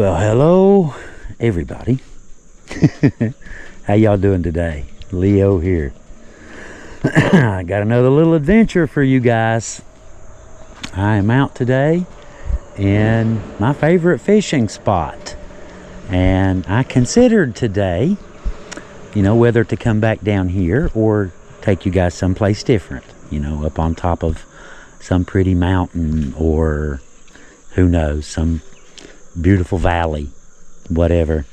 Well, hello, everybody. How y'all doing today? Leo here. I got another little adventure for you guys. I am out today in my favorite fishing spot. And I considered today, whether to come back down here or take you guys someplace different, up on top of some pretty mountain or who knows, some beautiful valley, whatever.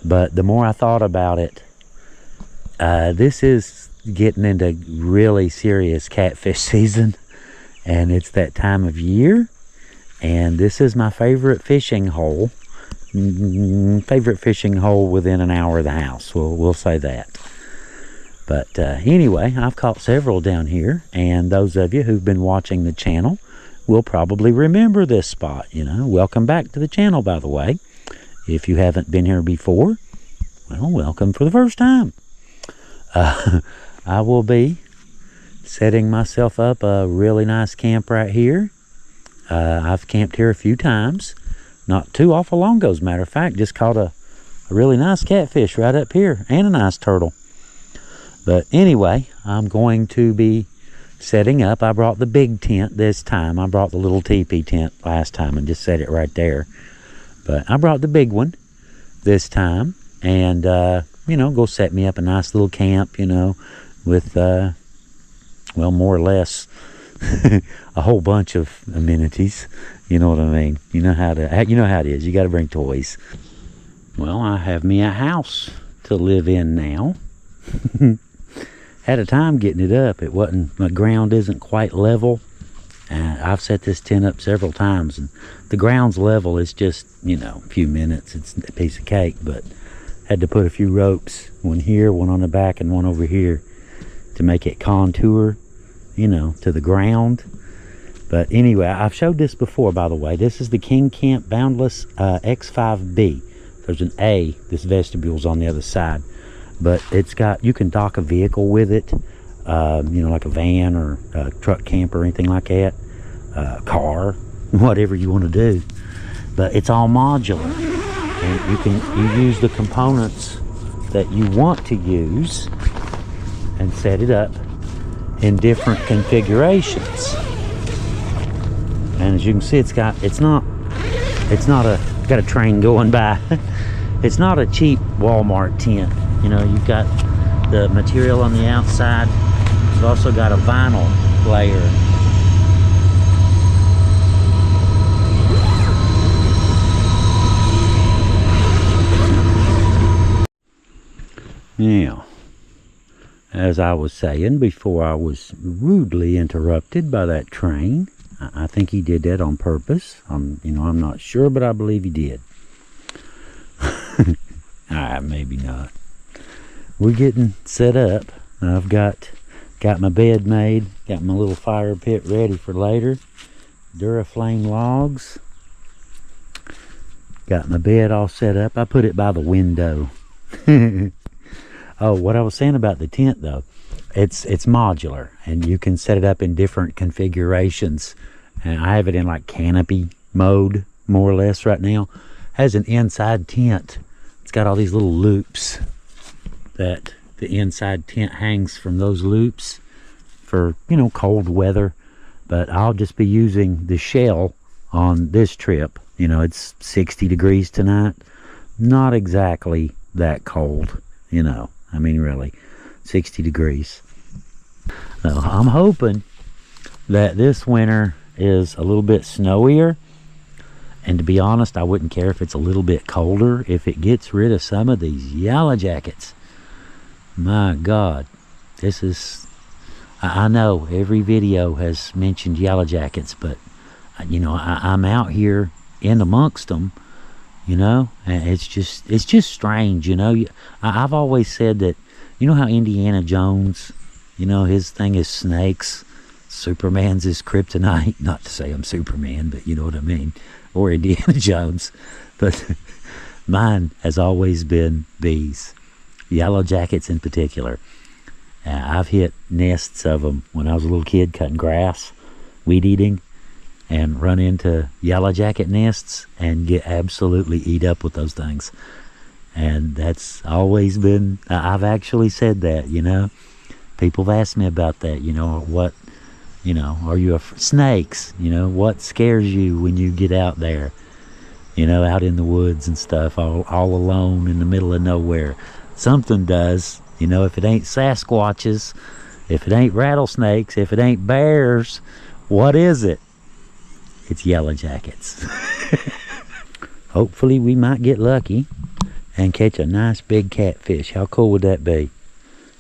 But the more I thought about it, this is getting into really serious catfish season, and it's that time of year, and this is my favorite fishing hole within an hour of the house. We'll say that. But anyway, I've caught several down here, and those of you who've been watching the channel will probably remember this spot. Welcome back to the channel, by the way. If you haven't been here before, well, welcome for the first time. I will be setting myself up a really nice camp right here. I've camped here a few times, not too awful long ago, as a matter of fact. Just caught a really nice catfish right up here, and a nice turtle. But anyway, I'm going to be setting up. I brought the big tent this time. I brought the little teepee tent last time and just set it right there. But I brought the big one this time, and go set me up a nice little camp, with well, more or less a whole bunch of amenities. You know what I mean? You know how it is. You got to bring toys. Well, I have me a house to live in now. Had a time getting it up. My ground isn't quite level. I've set this tent up several times, and the ground's level is just, a few minutes. It's a piece of cake, but had to put a few ropes, one here, one on the back, and one over here to make it contour, to the ground. But anyway, I've showed this before, by the way. This is the King Camp Boundless X5B. There's an A. This vestibule's on the other side. But you can dock a vehicle with it, like a van or a truck camper or anything like that, car, whatever you want to do. But it's all modular, and you use the components that you want to use and set it up in different configurations. And as you can see, got a train going by. It's not a cheap Walmart tent. You've got the material on the outside. You've also got a vinyl layer. Now, as I was saying before I was rudely interrupted by that train, I think he did that on purpose. I'm not sure, but I believe he did. Maybe not. We're getting set up. I've got my bed made, got my little fire pit ready for later. Duraflame logs. Got my bed all set up. I put it by the window. Oh, what I was saying about the tent though, it's modular, and you can set it up in different configurations. And I have it in like canopy mode, more or less right now. Has an inside tent. It's got all these little loops that the inside tent hangs from those loops for, cold weather. But I'll just be using the shell on this trip. It's 60 degrees tonight. Not exactly that cold, really, 60 degrees. So I'm hoping that this winter is a little bit snowier. And to be honest, I wouldn't care if it's a little bit colder, if it gets rid of some of these yellow jackets. My God, I know every video has mentioned yellow jackets, but, I'm out here in amongst them, and it's just strange, I've always said that, how Indiana Jones, his thing is snakes, Superman's is kryptonite. Not to say I'm Superman, but you know what I mean, or Indiana Jones. But mine has always been bees. Yellow jackets in particular. I've hit nests of them when I was a little kid cutting grass, weed eating, and run into yellow jacket nests and get absolutely eat up with those things. And that's always been, I've actually said that, you know. People have asked me about that, you know, what, you know, are you snakes, you know, what scares you when you get out there, you know, out in the woods and stuff, all alone in the middle of nowhere. Something does, you know, if it ain't Sasquatches, if it ain't rattlesnakes, if it ain't bears, what is it? It's yellow jackets. Hopefully we might get lucky and catch a nice big catfish. How cool would that be?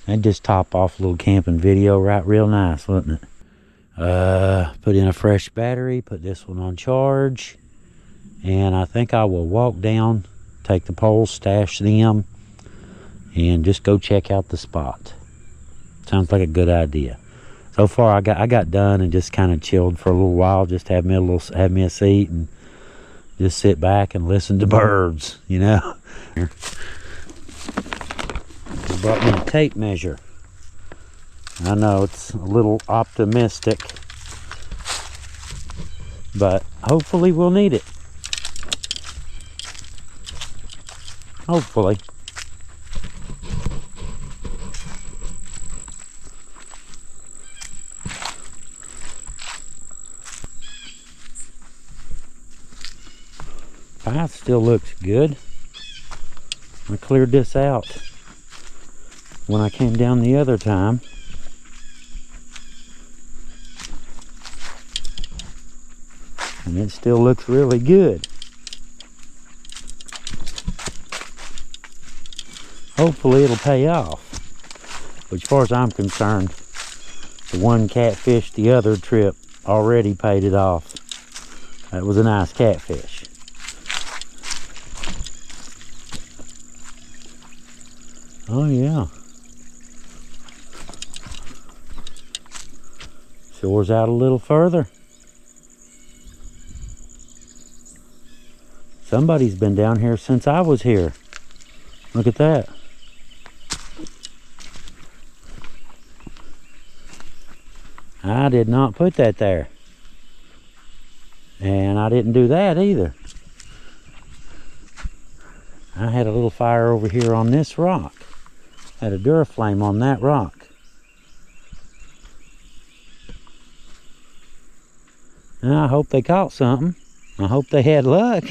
That'd just top off a little camping video right real nice, wouldn't it? Put in a fresh battery, put this one on charge, and I think I will walk down, take the poles, stash them, and just go check out the spot. Sounds like a good idea. So far I got done and just kind of chilled for a little while, just have me a seat and just sit back and listen to birds, you know. Here. I brought me a tape measure. I know it's a little optimistic, but hopefully we'll need it. Hopefully. Path still looks good. I cleared this out when I came down the other time. And it still looks really good. Hopefully it'll pay off. But as far as I'm concerned, the one catfish the other trip already paid it off. That was a nice catfish. Oh yeah. Shore's out a little further. Somebody's been down here since I was here. Look at that. I did not put that there. And I didn't do that either. I had a little fire over here on this rock. Had a Duraflame on that rock. And I hope they caught something. I hope they had luck.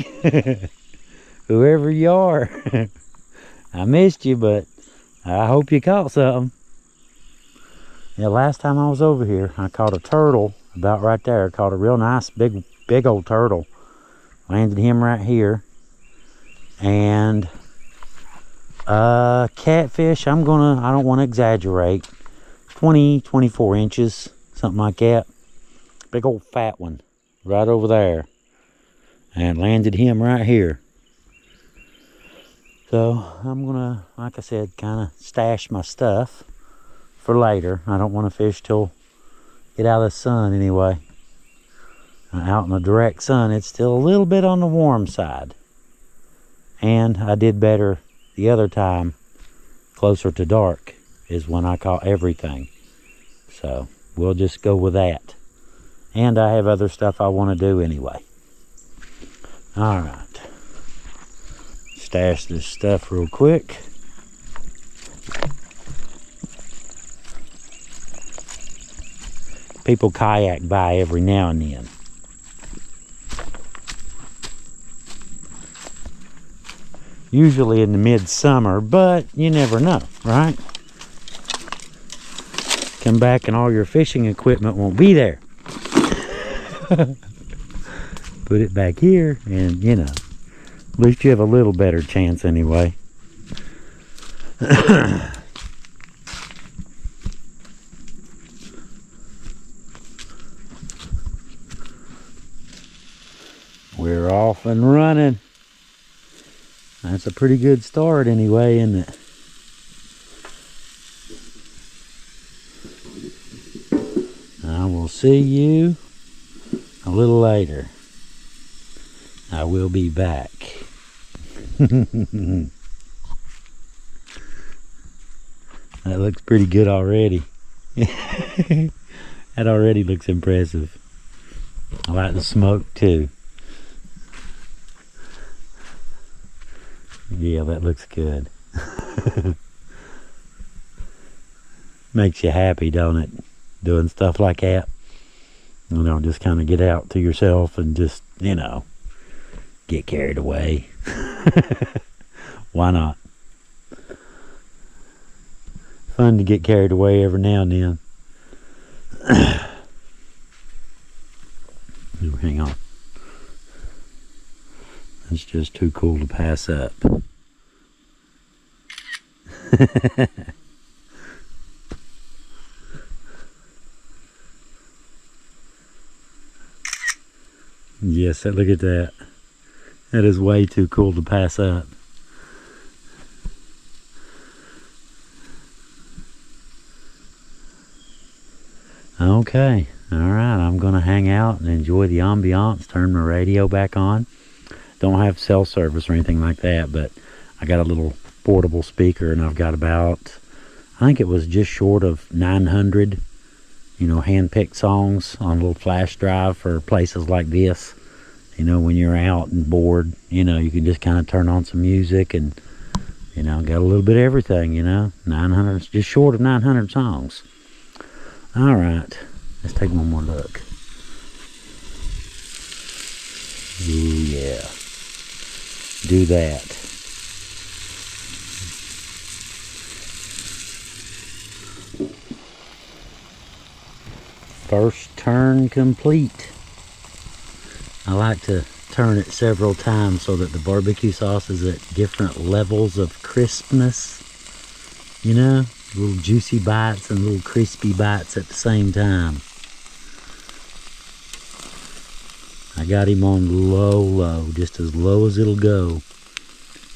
Whoever you are. I missed you, but I hope you caught something. Yeah, last time I was over here, I caught a turtle about right there. Caught a real nice big old turtle. Landed him right here. And catfish, I don't want to exaggerate, 24 inches, something like that. Big old fat one right over there. And landed him right here. So I'm gonna, like I said, kind of stash my stuff for later. I don't want to fish till get out of the sun anyway. Out in the direct sun, it's still a little bit on the warm side. And I did better the other time, closer to dark, is when I caught everything. So we'll just go with that. And I have other stuff I want to do anyway. All right. Stash this stuff real quick. People kayak by every now and then. Usually in the midsummer, but you never know, right? Come back and all your fishing equipment won't be there. Put it back here and, you know, at least you have a little better chance anyway. We're off and running. That's a pretty good start anyway, isn't it? I will see you a little later. I will be back. That looks pretty good already. That already looks impressive. I like the smoke too. Yeah, that looks good. Makes you happy, don't it? Doing stuff like that. You know, just kind of get out to yourself and just, you know, get carried away. Why not? Fun to get carried away every now and then. Ooh, hang on. It's just too cool to pass up. Yes, look at that. That is way too cool to pass up. Okay, alright, I'm gonna hang out and enjoy the ambiance, turn my radio back on. Don't have cell service or anything like that, but I got a little portable speaker, and I've got about, I think it was just short of 900, you know, hand-picked songs on a little flash drive for places like this. You know, when you're out and bored, you know, you can just kind of turn on some music and, you know, got a little bit of everything, you know. 900, just short of 900 songs. All right, let's take one more look. Ooh, yeah. Do that. First turn complete. I like to turn it several times so that the barbecue sauce is at different levels of crispness. You know, little juicy bites and little crispy bites at the same time. I got him on low, just as low as it'll go.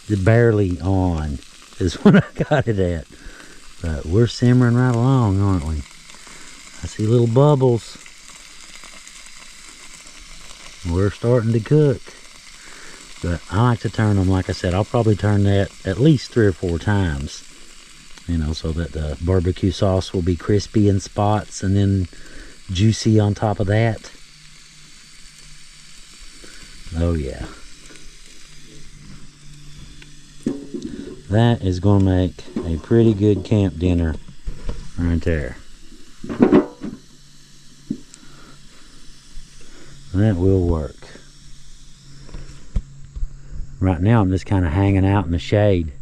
Just barely on is what I got it at. But we're simmering right along, aren't we? I see little bubbles. We're starting to cook. But I like to turn them, like I said, I'll probably turn that at least 3 or 4 times. You know, so that the barbecue sauce will be crispy in spots and then juicy on top of that. Oh yeah. That is going to make a pretty good camp dinner right there. That will work. Right now I'm just kind of hanging out in the shade,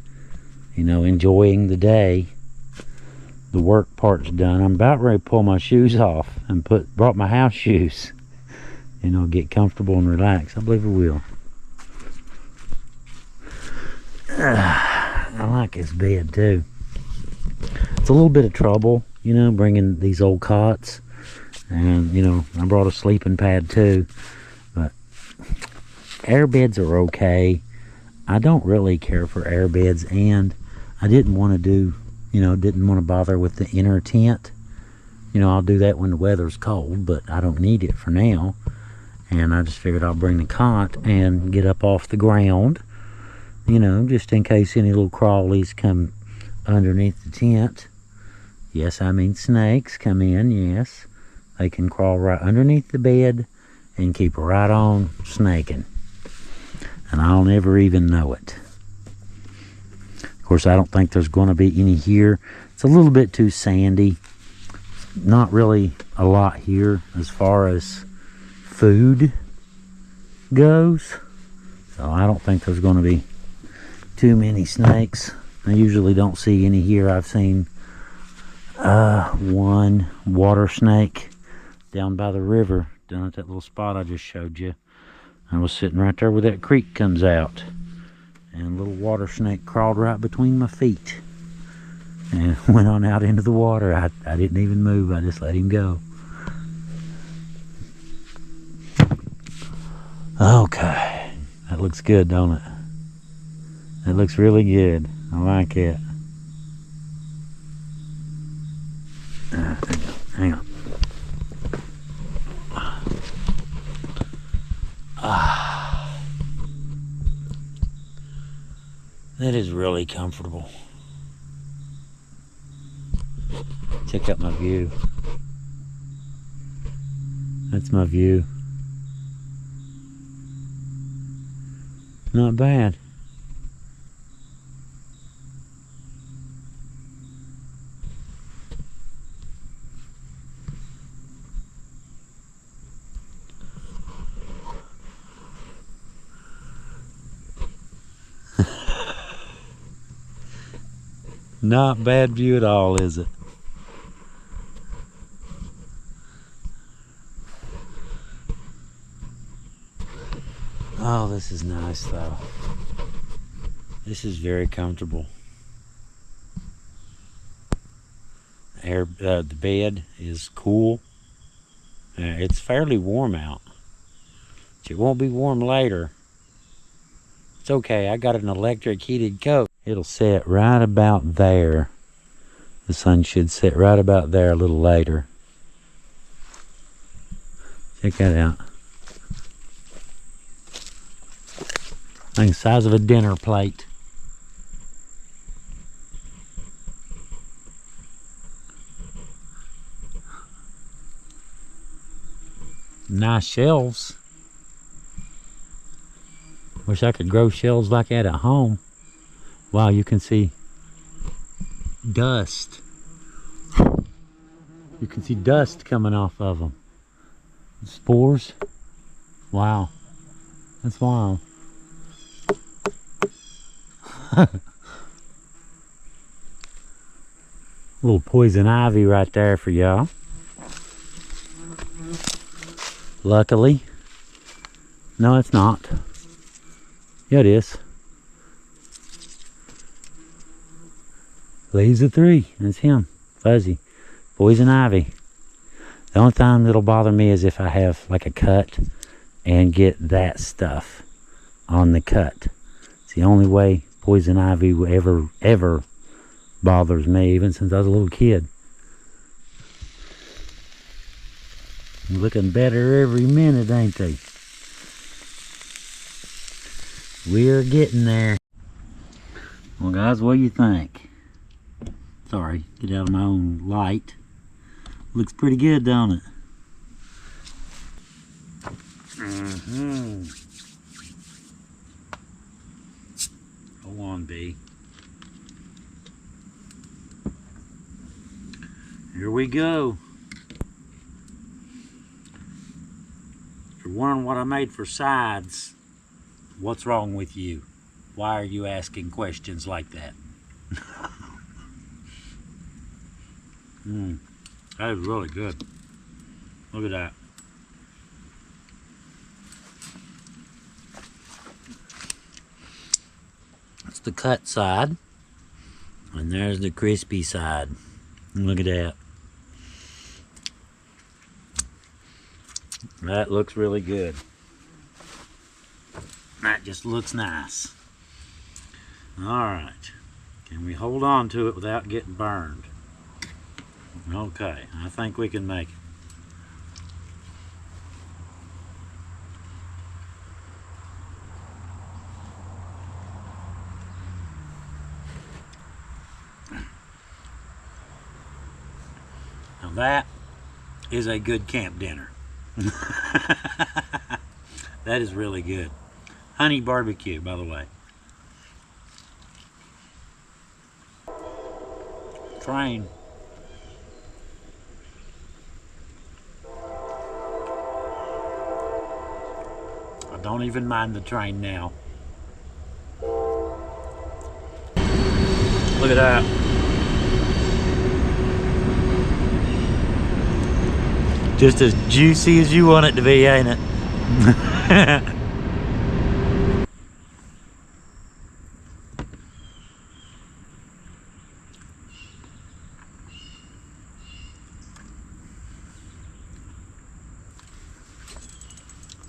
you know, enjoying the day. The work part's done. I'm about ready to pull my shoes off and brought my house shoes. You know, get comfortable and relax. I believe it will. I like this bed too. It's a little bit of trouble, you know, bringing these old cots. And, you know, I brought a sleeping pad too. But air beds are okay. I don't really care for air beds, and I didn't want to didn't want to bother with the inner tent. You know, I'll do that when the weather's cold, but I don't need it for now. And I just figured I'll bring the cot and get up off the ground, you know, just in case any little crawlies come underneath the tent. Yes, I mean snakes come in, yes. They can crawl right underneath the bed and keep right on snaking. And I'll never even know it. Of course, I don't think there's going to be any here. It's a little bit too sandy. Not really a lot here as far as food goes. So I don't think there's going to be too many snakes. I usually don't see any here. I've seen one water snake down by the river, down at that little spot I just showed you. I was sitting right there where that creek comes out, and a little water snake crawled right between my feet and went on out into the water. I didn't even move. I just let him go. Okay, that looks good, don't it? That looks really good. I like it. Hang on. That is really comfortable. Check out my view. That's my view. Not bad. Not bad view at all, is it? Oh, this is nice though. This is very comfortable. The bed is cool. It's fairly warm out. It won't be warm later. It's okay, I got an electric heated coat. It'll set right about there. The sun should set right about there a little later. Check that out. I think the size of a dinner plate. Nice shelves. Wish I could grow shelves like that at home. Wow, you can see dust. You can see dust coming off of them. Spores. Wow, that's wild. Little poison ivy right there for y'all. Luckily. No, it's not. Yeah, it is. Leaves of 3. That's him. Fuzzy. Poison ivy. The only time that'll bother me is if I have like a cut and get that stuff on the cut. It's the only way poison ivy ever bothers me, even since I was a little kid. Looking better every minute, ain't they? We're getting there. Well, guys, what do you think? Sorry, get out of my own light. Looks pretty good, don't it? Hold on, B. Here we go. If you're wondering what I made for sides, what's wrong with you? Why are you asking questions like that? That is really good. Look at that. That's the cut side. And there's the crispy side. Look at that. That looks really good. That just looks nice. Alright. Can we hold on to it without getting burned? Okay, I think we can make it. Now that is a good camp dinner. That is really good. Honey barbecue, by the way. Train. I don't even mind the train now. Look at that. Just as juicy as you want it to be, ain't it?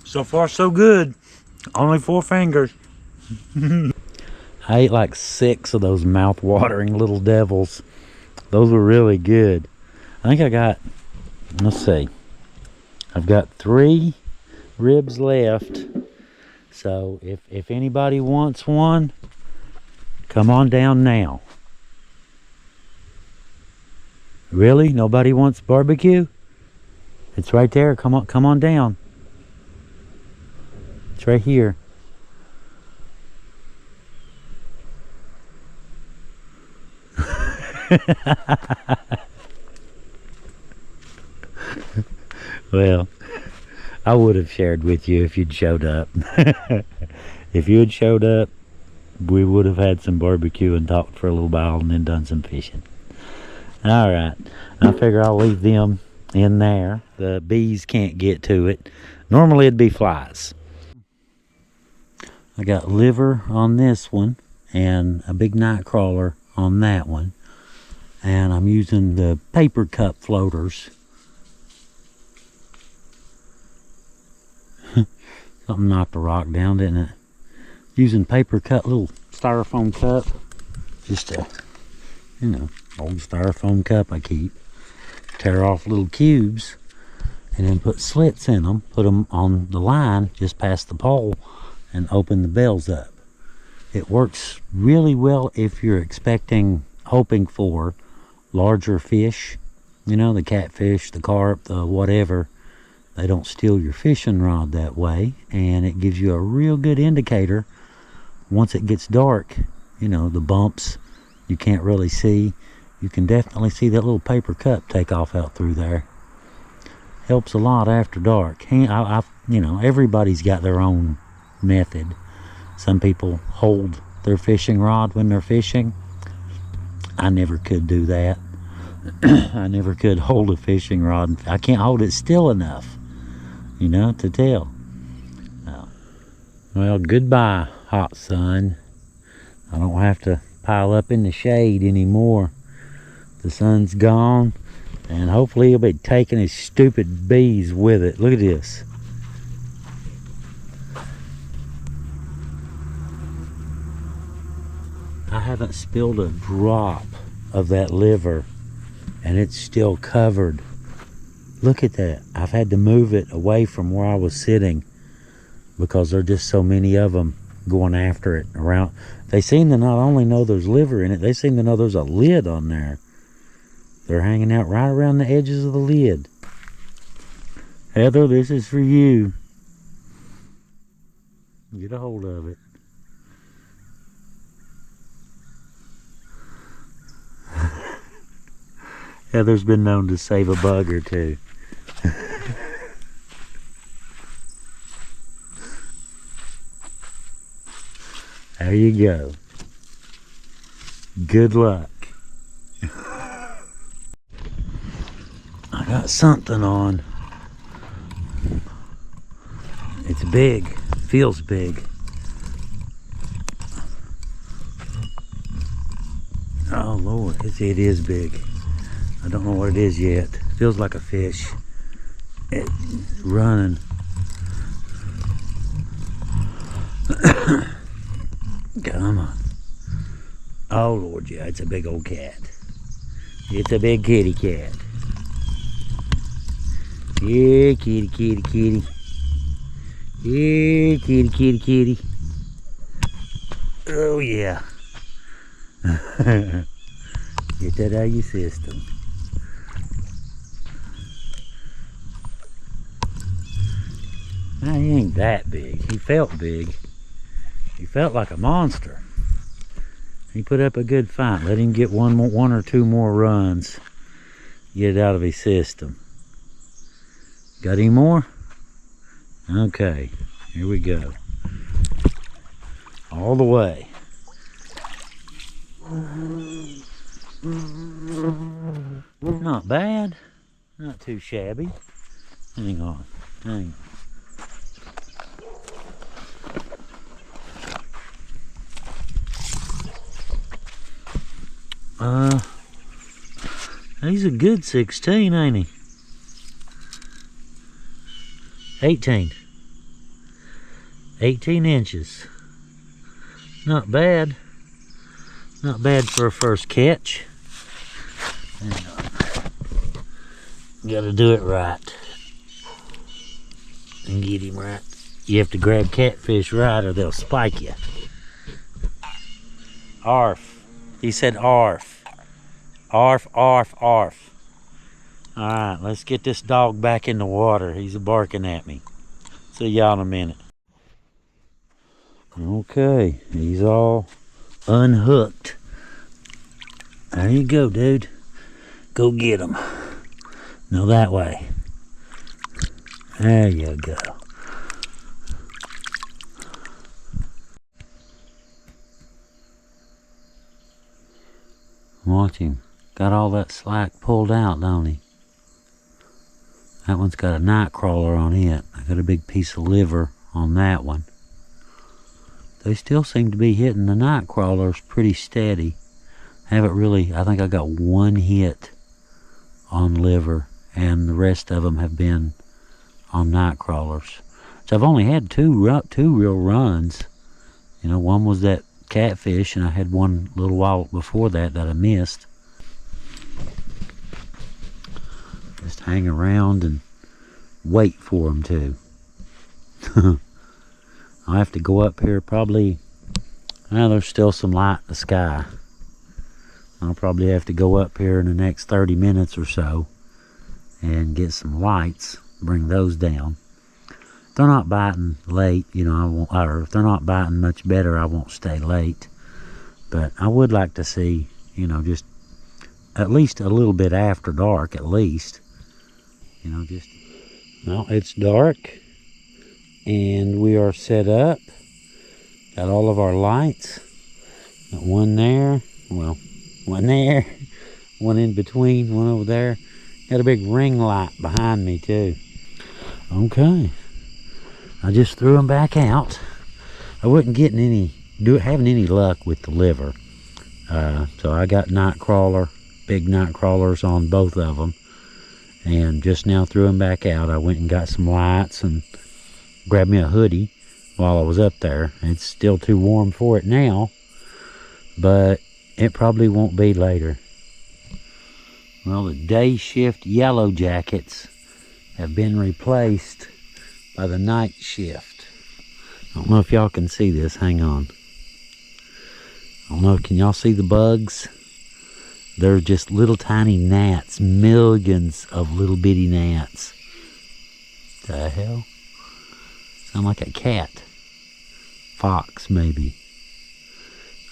So far, so good. Only 4 fingers. I ate like 6 of those mouth-watering little devils. Those were really good. I think I got, let's see. I've got 3 ribs left. So if anybody wants one, come on down now. Really? Nobody wants barbecue? It's right there. Come on down. It's right here. Well, I would have shared with you if you'd showed up. If you had showed up, we would have had some barbecue and talked for a little while and then done some fishing. All right. I figure I'll leave them in there. The bees can't get to it. Normally it'd be flies. I got liver on this one and a big night crawler on that one. And I'm using the paper cup floaters. Something knocked a rock down, didn't it? Using paper cup, little styrofoam cup. Just a, old styrofoam cup I keep. Tear off little cubes and then put slits in them. Put them on the line just past the pole and open the bells up. It works really well if you're hoping for larger fish. The catfish, the carp, the whatever. They don't steal your fishing rod that way, and it gives you a real good indicator. Once it gets dark, the bumps you can't really see. You can definitely see that little paper cup take off out through there. Helps a lot after dark. Everybody's got their own method. Some people hold their fishing rod when they're fishing. I never could do that. I never could hold a fishing rod. I can't hold it still enough, to tell. Well, goodbye, hot sun. I don't have to pile up in the shade anymore. The sun's gone, and hopefully he'll be taking his stupid bees with it. Look at this. I haven't spilled a drop of that liver, and it's still covered. Look at that. I've had to move it away from where I was sitting because there are just so many of them going after it around. They seem to not only know there's liver in it, they seem to know there's a lid on there. They're hanging out right around the edges of the lid. Heather, this is for you. Get a hold of it. Heather's been known to save a bug or two. There you go. Good luck. I got something on. It's big. Feels big. Oh Lord, it is big. I don't know what it is yet. Feels like a fish. It's running. Come on. Oh Lord, yeah, it's a big old cat. It's a big kitty cat. Yeah, kitty, kitty, kitty. Yeah, kitty, kitty, kitty. Oh yeah. Get that out of your system. Now, he ain't that big. He felt big. He felt like a monster. He put up a good fight. Let him get one or two more runs. Get it out of his system. Got any more? Okay, here we go. All the way. Not bad. Not too shabby. Hang on. Hang on. He's a good 16, ain't he? 18. 18 inches. Not bad. Not bad for a first catch. Gotta do it right. And get him right. You have to grab catfish right or they'll spike you. Arf. He said arf. Arf, arf, arf. Alright, let's get this dog back in the water. He's barking at me. See y'all in a minute. Okay, he's all unhooked. There you go, dude. Go get them. No, that way. There you go. Watch him. Got all that slack pulled out, don't he? That one's got a night crawler on it. I got a big piece of liver on that one. They still seem to be hitting the night crawlers pretty steady. Haven't really, I think I got one hit on liver, and the rest of them have been on night crawlers. So I've only had two real runs. You know, one was that catfish, and I had one little while before that I missed. Just hang around and wait for them to. I'll have to go up here probably. There's still some light in the sky. I'll probably have to go up here in the next 30 minutes or so and get some lights, bring those down. If they're not biting late, you know, I won't, or if they're not biting much better, I won't stay late. But I would like to see, you know, just at least a little bit after dark, at least. You know, just. Well, it's dark and we are set up. Got all of our lights. Got one there. Well, one there, one in between, one over there. Got a big ring light behind me too. Okay, I just threw them back out. I wasn't getting having any luck with the liver. So I got big night crawlers on both of them, and just now threw them back out. I went and got some lights and grabbed me a hoodie while I was up there. It's still too warm for it now, but it probably won't be later. Well, the day shift yellow jackets have been replaced by the night shift. I don't know if y'all can see this. Hang on. I don't know. Can y'all see the bugs? They're just little tiny gnats. Millions of little bitty gnats. The hell? Sound like a cat. Fox, maybe.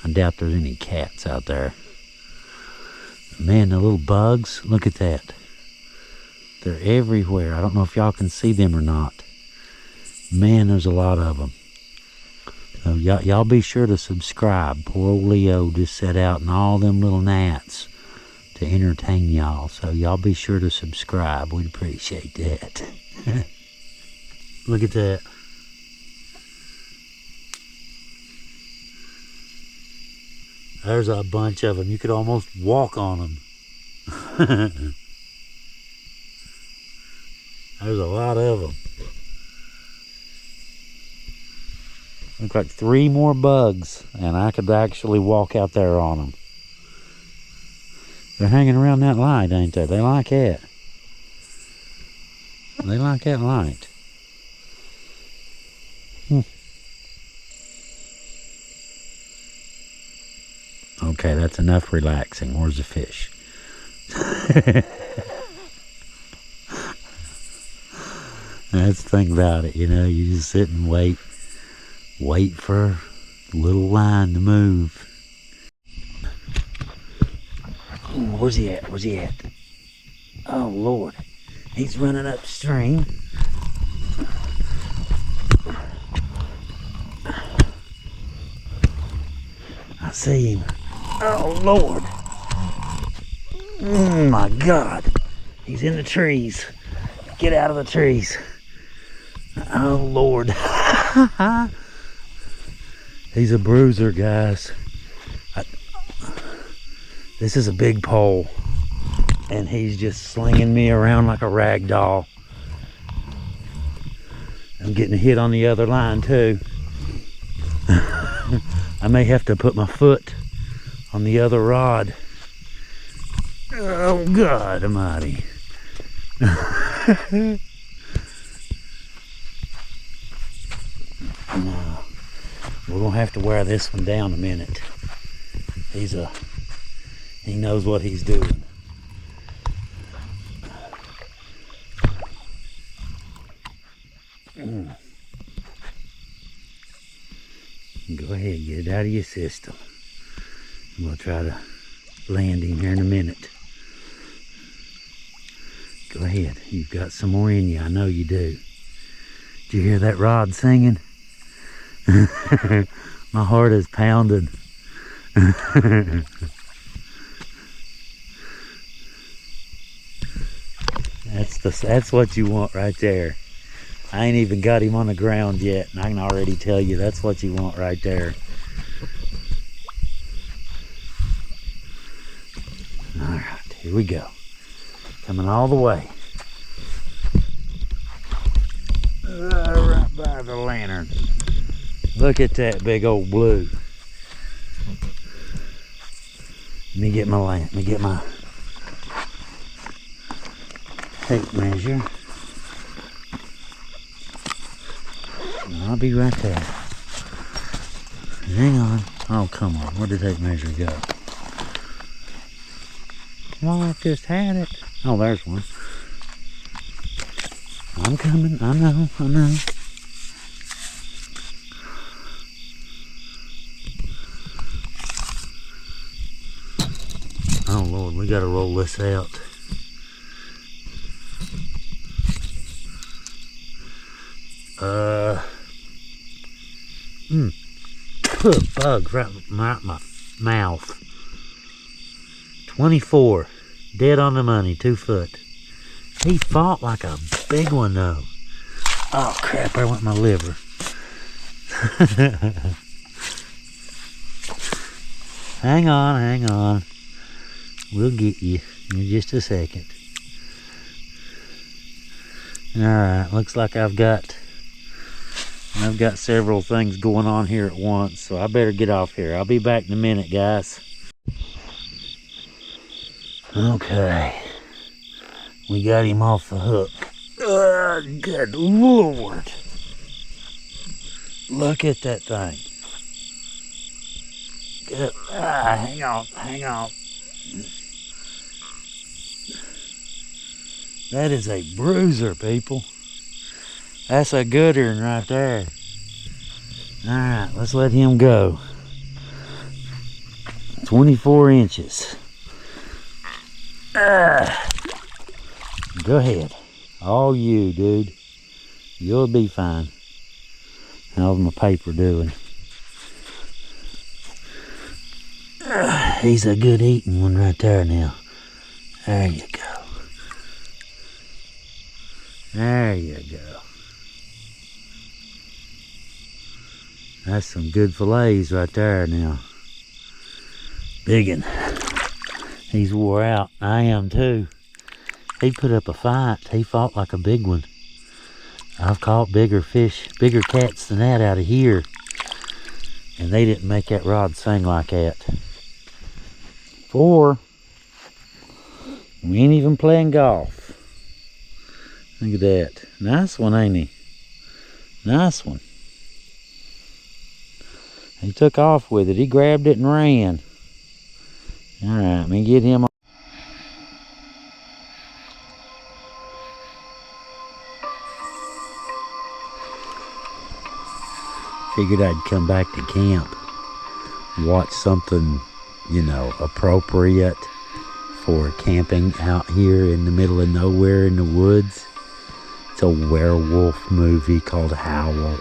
I doubt there's any cats out there. Man, the little bugs, look at that. They're everywhere. I don't know if y'all can see them or not. Man, there's a lot of them. So y'all be sure to subscribe. Poor old Leo just set out and all them little gnats to entertain y'all. So y'all be sure to subscribe. We'd appreciate that. Look at that. There's a bunch of them. You could almost walk on them. There's a lot of them. Look like 3 more bugs, and I could actually walk out there on them. They're hanging around that light, ain't they? They like it. They like that light. Okay, that's enough relaxing. Where's the fish? That's the thing about it, you know, you just sit and wait for the little line to move. Where's he at? Where's he at? Oh, Lord. He's running upstream. I see him. Oh, Lord. Oh, my God. He's in the trees. Get out of the trees. Oh, Lord. He's a bruiser, guys. This is a big pole, and he's just slinging me around like a rag doll. I'm getting hit on the other line, too. I may have to put my foot on the other rod. Oh, God almighty. No. We're going to have to wear this one down a minute. He knows what he's doing. Go ahead, get it out of your system. I'm going to try to landing here in a minute. Go ahead. You've got some more in you. I know you do. Did you hear that rod singing? My heart is pounding. That's what you want right there. I ain't even got him on the ground yet, and I can already tell you that's what you want right there. All right, here we go. Coming all the way. Right by the lantern. Look at that big old blue. Let me get my tape measure. I'll be right there. Hang on. Oh, come on. Where did the tape measure go? Well, I just had it. Oh, there's one. I'm coming. I know. Oh, Lord. We got to roll this out. Put a bug right in my mouth. 24. Dead on the money. 2 foot. He fought like a big one though. Oh crap, I went my liver. Hang on. We'll get you in just a second. Alright, looks like I've got several things going on here at once, so I better get off here. I'll be back in a minute, guys. Okay. We got him off the hook. Good Lord. Look at that thing. Good. Hang on. That is a bruiser, people. That's a good one right there. Alright, let's let him go. 24 inches. Go ahead. All you, dude. You'll be fine. How's my paper doing? He's a good eating one right there now. There you go. There you go. That's some good fillets right there now. Biggin. He's wore out. I am too. He put up a fight. He fought like a big one. I've caught bigger fish, bigger cats than that out of here. And they didn't make that rod sing like that. 4. We ain't even playing golf. Look at that. Nice one, ain't he? Nice one. He took off with it. He grabbed it and ran. Alright, let me get him on. Figured I'd come back to camp, watch something, you know, appropriate for camping out here in the middle of nowhere in the woods. It's a werewolf movie called Howl.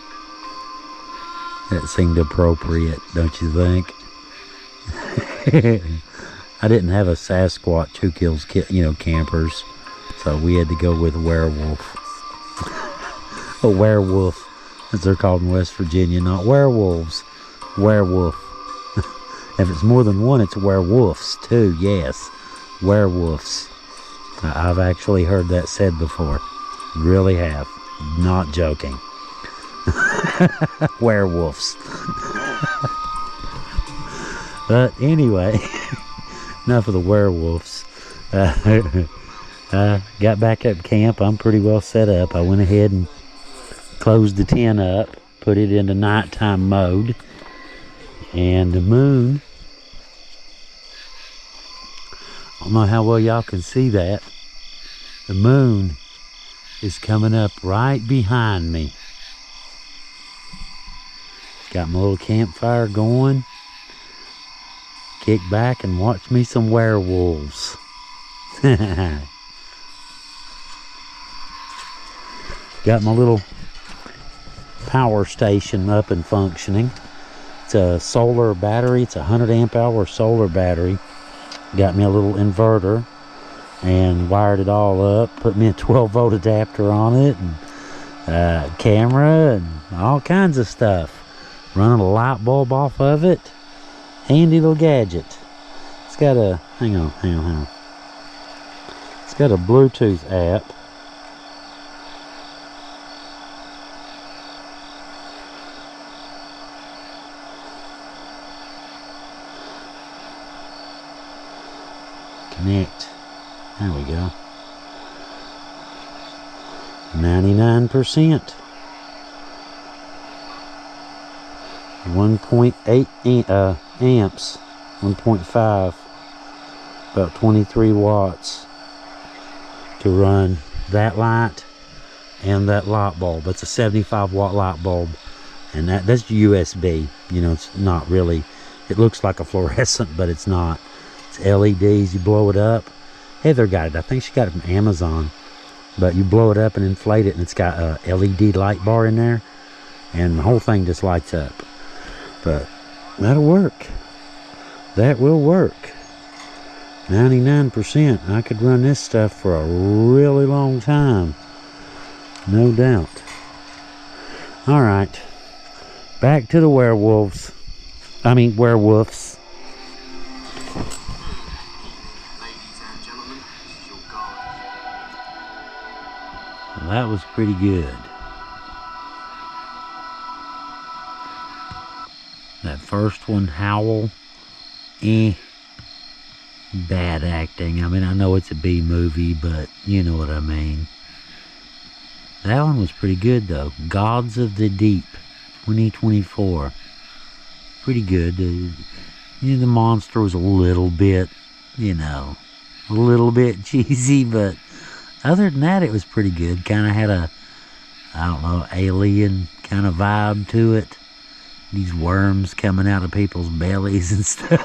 That seemed appropriate, don't you think? I didn't have a Sasquatch who kills, campers, so we had to go with a werewolf. A werewolf, as they're called in West Virginia, not werewolves. Werewolf. If it's more than one, it's werewolves too. Yes, werewolves. I've actually heard that said before. Really have. Not joking. Werewolves. But anyway, enough of the werewolves. Got back at camp. I'm pretty well set up. I went ahead and closed the tent up, put it into nighttime mode, and the moon, I don't know how well y'all can see that, the moon is coming up right behind me. Got my little campfire going. kick back and watch me some werewolves. Got my little power station up and functioning. It's a solar battery. It's a 100 amp hour solar battery. Got me a little inverter and wired it all up. Put me a 12 volt adapter on it, and camera and all kinds of stuff. Running a light bulb off of it. Handy little gadget. It's got a, hang on. It's got a Bluetooth app. Connect. There we go. 99%. 1.8 amps. 1.5. About 23 watts to run that light and that light bulb. That's a 75 watt light bulb, and that's USB. You know, it's not really, it looks like a fluorescent, but it's not. It's LEDs. You blow it up. Heather got it. I think she got it from Amazon. But you blow it up and inflate it, and it's got a LED light bar in there, and the whole thing just lights up. But that'll work. That will work. 99%. I could run this stuff for a really long time. No doubt. Alright. Back to the werewolves. Werewolves. Well, that was pretty good. That first one, Howl, bad acting. I mean, I know it's a B movie, but you know what I mean. That one was pretty good, though. Gods of the Deep, 2024. Pretty good. The monster was a little bit, a little bit cheesy, but other than that, it was pretty good. Kind of had a, alien kind of vibe to it. These worms coming out of people's bellies and stuff.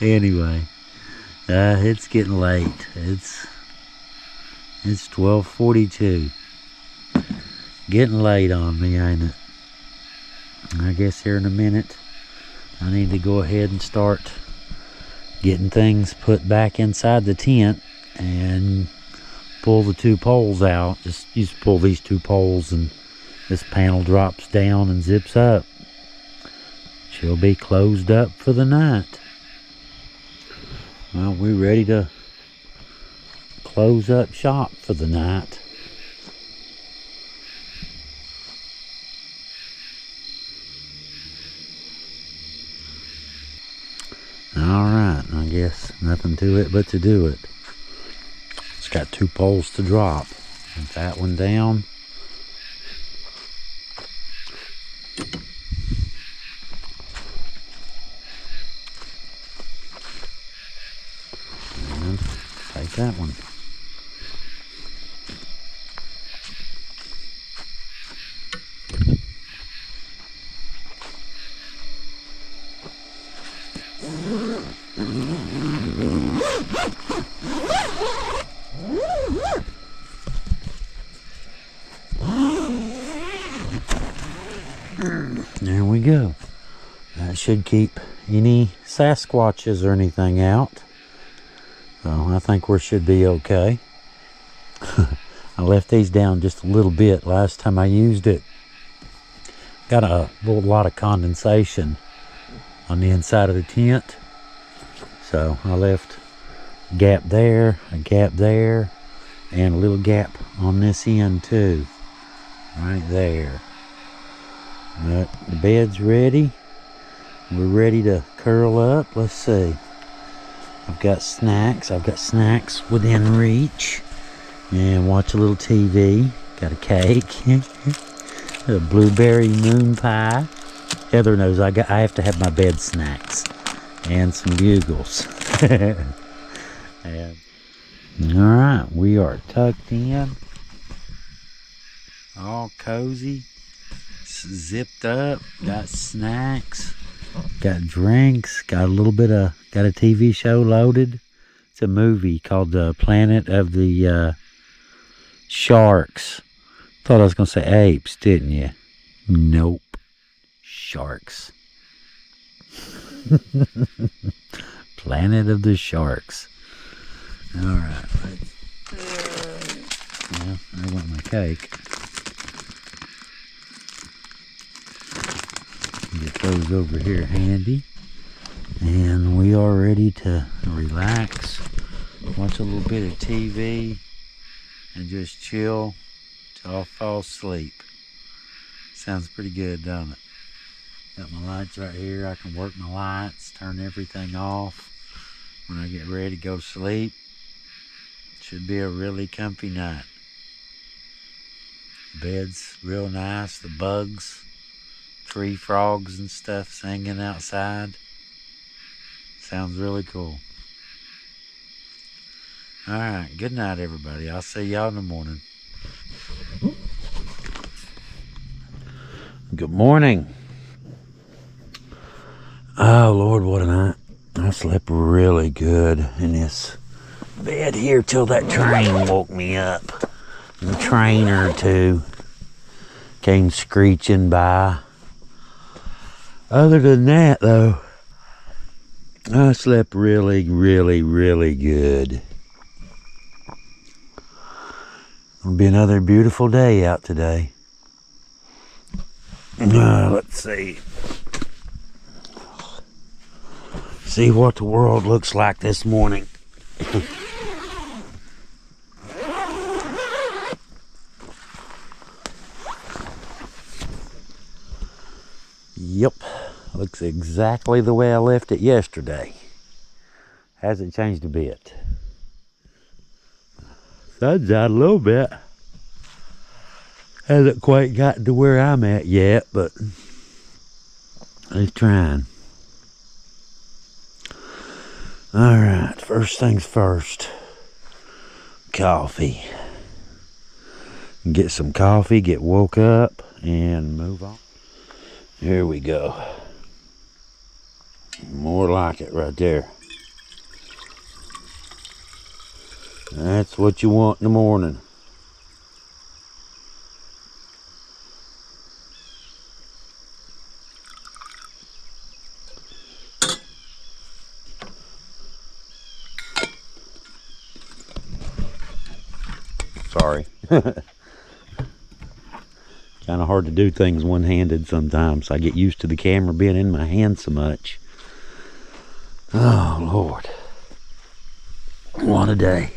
Anyway, it's getting late. It's 12:42. Getting late on me, ain't it? I guess here in a minute, I need to go ahead and start getting things put back inside the tent and pull the two poles out. Just pull these two poles and this panel drops down and zips up. She'll be closed up for the night. Well, we're ready to close up shop for the night. Alright, I guess nothing to it but to do it. It's got two poles to drop. Put that one down. And take that one. There we go. That should keep any Sasquatches or anything out. So I think we should be okay. I left these down just a little bit last time I used it. Got a lot of condensation on the inside of the tent. So I left a gap there, and a little gap on this end too. Right there. But the bed's ready. We're ready to curl up. Let's see. I've got snacks within reach. And watch a little TV. Got a cake. A blueberry moon pie. Heather knows I have to have my bed snacks. And some bugles. Alright, we are tucked in. All cozy. Zipped up. Got snacks. Got drinks, got a TV show loaded. It's a movie called The Planet of the Sharks. Thought I was going to say apes, didn't you? Nope. Sharks. Planet of the Sharks. Alright. Well, I want my cake. Get those over here handy. And we are ready to relax, watch a little bit of TV, and just chill till I fall asleep. Sounds pretty good, don't it? Got my lights right here. I can work my lights, turn everything off when I get ready to go to sleep. Should be a really comfy night. The bed's real nice. The bugs, tree frogs and stuff singing outside. Sounds really cool. Alright, good night everybody. I'll see y'all in the morning. Good morning. Oh Lord, what a night. I slept really good in this bed here till that train woke me up. And a train or two came screeching by. Other than that though, I slept really good. It'll be another beautiful day out today. Let's see. See what the world looks like this morning. Yep, looks exactly the way I left it yesterday. Hasn't changed a bit. Sun's out a little bit. Hasn't quite gotten to where I'm at yet, but it's trying. Alright, first things first. Coffee. Get some coffee, get woke up, and move on. Here we go. More like it right there. That's what you want in the morning. Sorry. Kind of hard to do things one-handed sometimes. I get used to the camera being in my hand so much. Oh, Lord. What a day.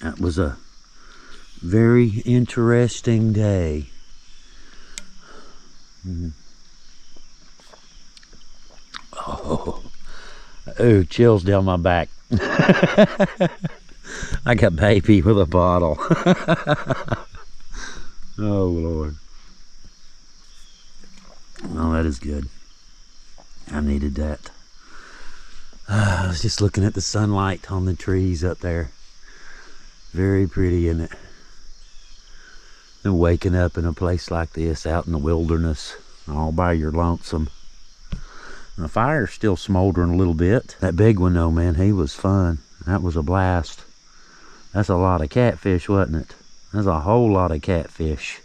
That was a very interesting day. Oh, chills down my back. I got baby with a bottle. Oh, Lord. Oh, that is good. I needed that. I was just looking at the sunlight on the trees up there. Very pretty, isn't it? And waking up in a place like this, out in the wilderness, all by your lonesome. And the fire's still smoldering a little bit. That big one, though, man, he was fun. That was a blast. That's a lot of catfish, wasn't it? That's a whole lot of catfish.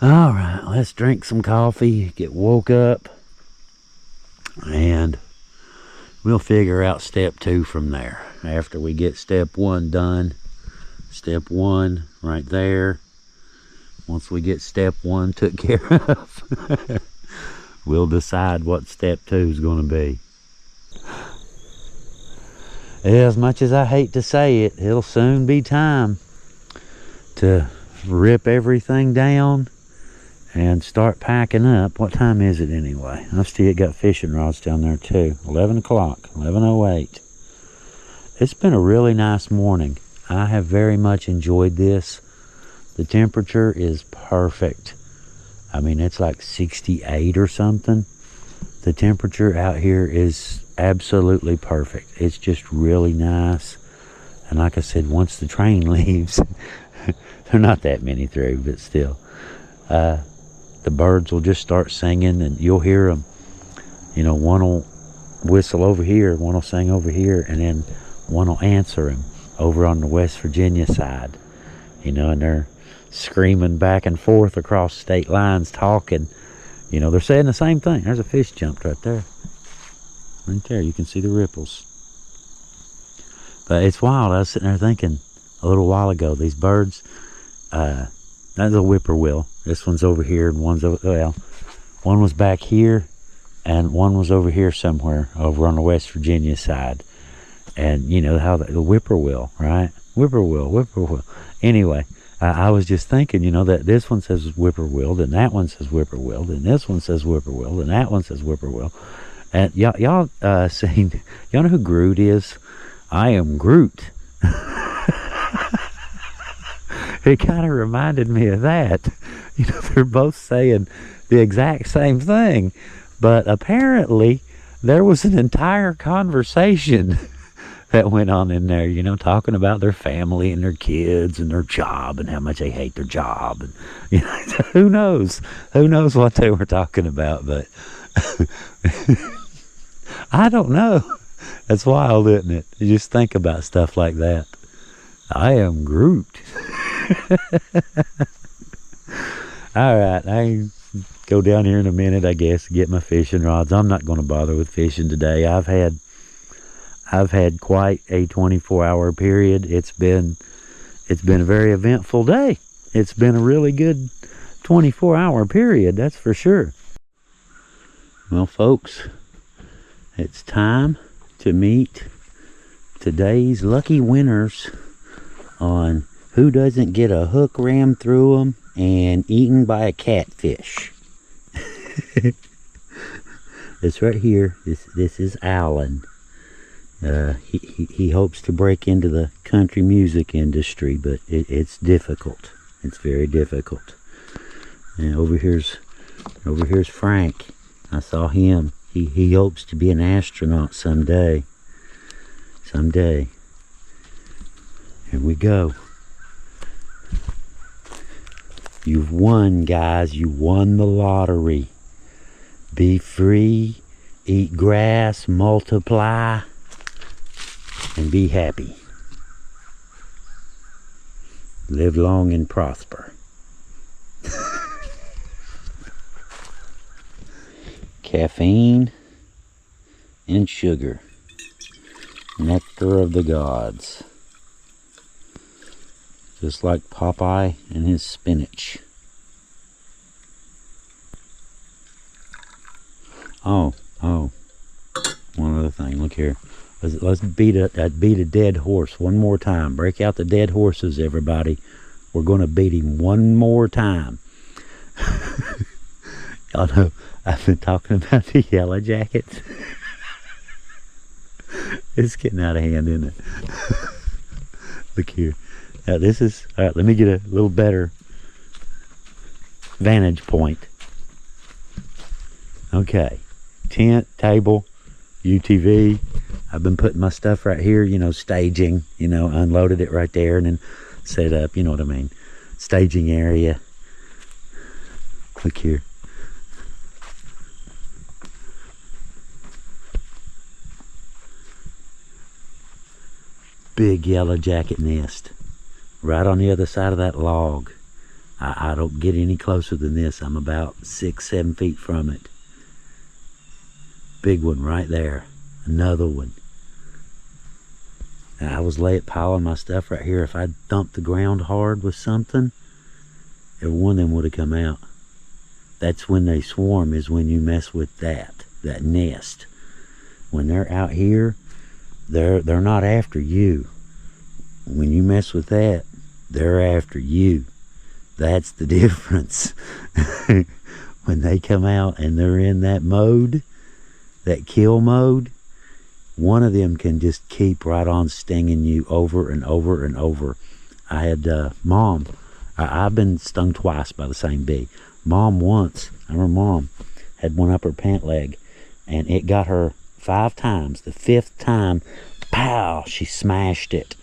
All right, let's drink some coffee, get woke up, and we'll figure out step 2 from there. After we get step 1 done, step 1 right there. Once we get step 1 took care of, we'll decide what step 2 is going to be. As much as I hate to say it, it'll soon be time to rip everything down and start packing up. What time is it anyway? I've still got fishing rods down there too. 11 o'clock, 11:08. It's been a really nice morning. I have very much enjoyed this. The temperature is perfect. I mean, it's like 68 or something. The temperature out here is absolutely perfect. It's just really nice. And like I said, once the train leaves, there are not that many through, but still. the birds will just start singing, and you'll hear them. You know, one will whistle over here, one will sing over here, and then one will answer him over on the West Virginia side. You know, and they're screaming back and forth across state lines, talking. You know, they're saying the same thing. There's a fish jumped right there. Right there, you can see the ripples. But it's wild. I was sitting there thinking a little while ago, these birds, that's a whippoorwill. This one's over here, and one's over, well, one was back here, and one was over here somewhere, over on the West Virginia side. And you know how the whippoorwill, right? Whippoorwill. Anyway, I was just thinking, you know, that this one says whippoorwill, then that one says whippoorwill, then this one says whippoorwill, then that one says whippoorwill. And y'all seen, y'all know who Groot is? I am Groot. It kind of reminded me of that. You know, they're both saying the exact same thing, but apparently there was an entire conversation that went on in there, you know, talking about their family and their kids and their job and how much they hate their job. And, you know, who knows what they were talking about, but I don't know. That's wild, isn't it? You just think about stuff like that. I am Groot. All right, I go down here in a minute, I guess, get my fishing rods. I'm not going to bother with fishing today. I've had quite a 24-hour period. It's been a very eventful day. It's been a really good 24-hour period, that's for sure. Well, folks, it's time to meet today's lucky winners on who doesn't get a hook rammed through them and eaten by a catfish. This right here, this is Alan. He hopes to break into the country music industry, but it's difficult. It's very difficult. And over here's Frank. I saw him. He hopes to be an astronaut someday. Someday. Here we go. You've won, guys. You won the lottery. Be free, eat grass, multiply, and be happy. Live long and prosper. Caffeine and sugar. Nectar of the gods. Just like Popeye and his spinach. Oh, one other thing, look here. Let's beat a dead horse one more time. Break out the dead horses, everybody. We're going to beat him one more time. Y'all know I've been talking about the yellow jackets. It's getting out of hand, isn't it? Look here. Now this is, all right, let me get a little better vantage point. Okay. Tent, table, UTV. I've been putting my stuff right here, you know, staging, you know, unloaded it right there and then set up, you know what I mean, staging area. Look here. Big yellow jacket nest right on the other side of that log. I don't get any closer than this. I'm about 6-7 feet from it. Big one right there. Another one. And I was late piling my stuff right here. If I dumped the ground hard with something, every one of them would have come out. That's when they swarm, is when you mess with that nest. When they're out here, they're not after you. When you mess with that, they're after you. That's the difference. When they come out and they're in that mode, that kill mode, one of them can just keep right on stinging you over and over and over. I had Mom. I've been stung twice by the same bee. Mom once, I remember Mom had one up her pant leg, and it got her 5 times. The 5th time, pow, she smashed it.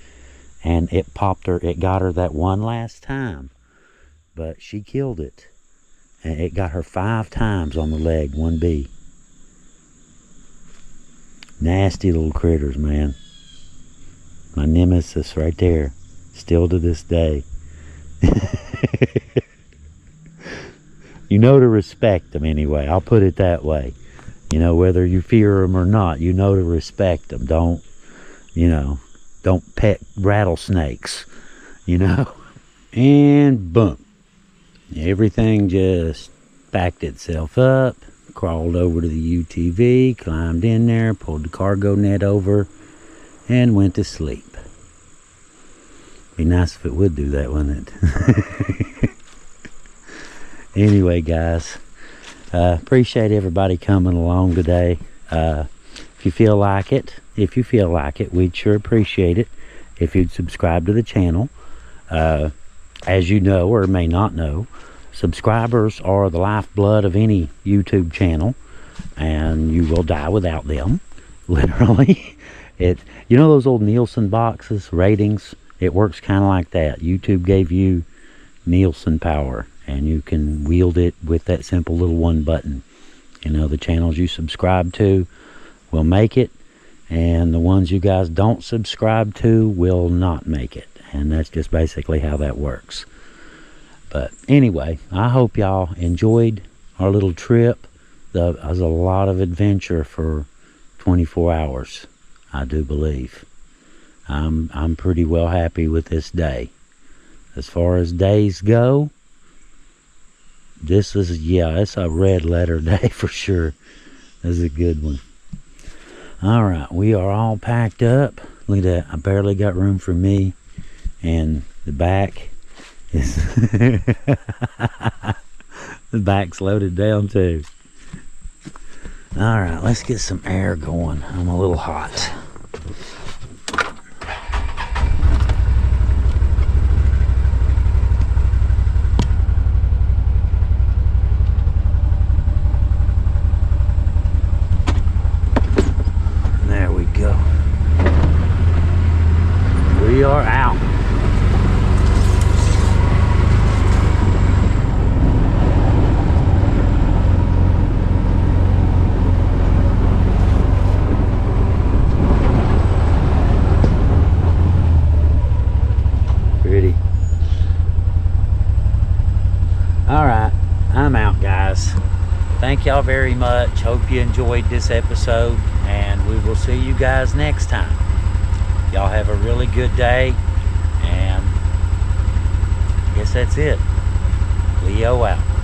And it popped her, it got her that one last time. But she killed it. And it got her 5 times on the leg, 1B. Nasty little critters, man. My nemesis right there. Still to this day. You know to respect them anyway. I'll put it that way. You know, whether you fear them or not, you know to respect them. Don't, you know, don't pet rattlesnakes, you know. And boom. Everything just backed itself up, crawled over to the UTV, climbed in there, pulled the cargo net over, and went to sleep. Be nice if it would do that, wouldn't it? Anyway, guys, appreciate everybody coming along today. If you feel like it, we'd sure appreciate it if you'd subscribe to the channel. As you know, or may not know, subscribers are the lifeblood of any YouTube channel, and you will die without them, literally. You know those old Nielsen boxes, ratings? It works kind of like that. YouTube gave you Nielsen power, and you can wield it with that simple little one button. You know, the channels you subscribe to will make it, and the ones you guys don't subscribe to will not make it. And that's just basically how that works. But anyway, I hope y'all enjoyed our little trip. It was a lot of adventure for 24 hours, I do believe. I'm pretty well happy with this day. As far as days go, this is, yeah, it's a red letter day for sure. This is a good one. All right, we are all packed up. Look at that. I barely got room for me. And the back is the back's loaded down too. All right, let's get some air going. I'm a little hot. There we go. We are out. Pretty. All right, I'm out, guys. Thank y'all very much. Hope you enjoyed this episode, and we will see you guys next time. Y'all have a really good day, and I guess that's it. Leo out.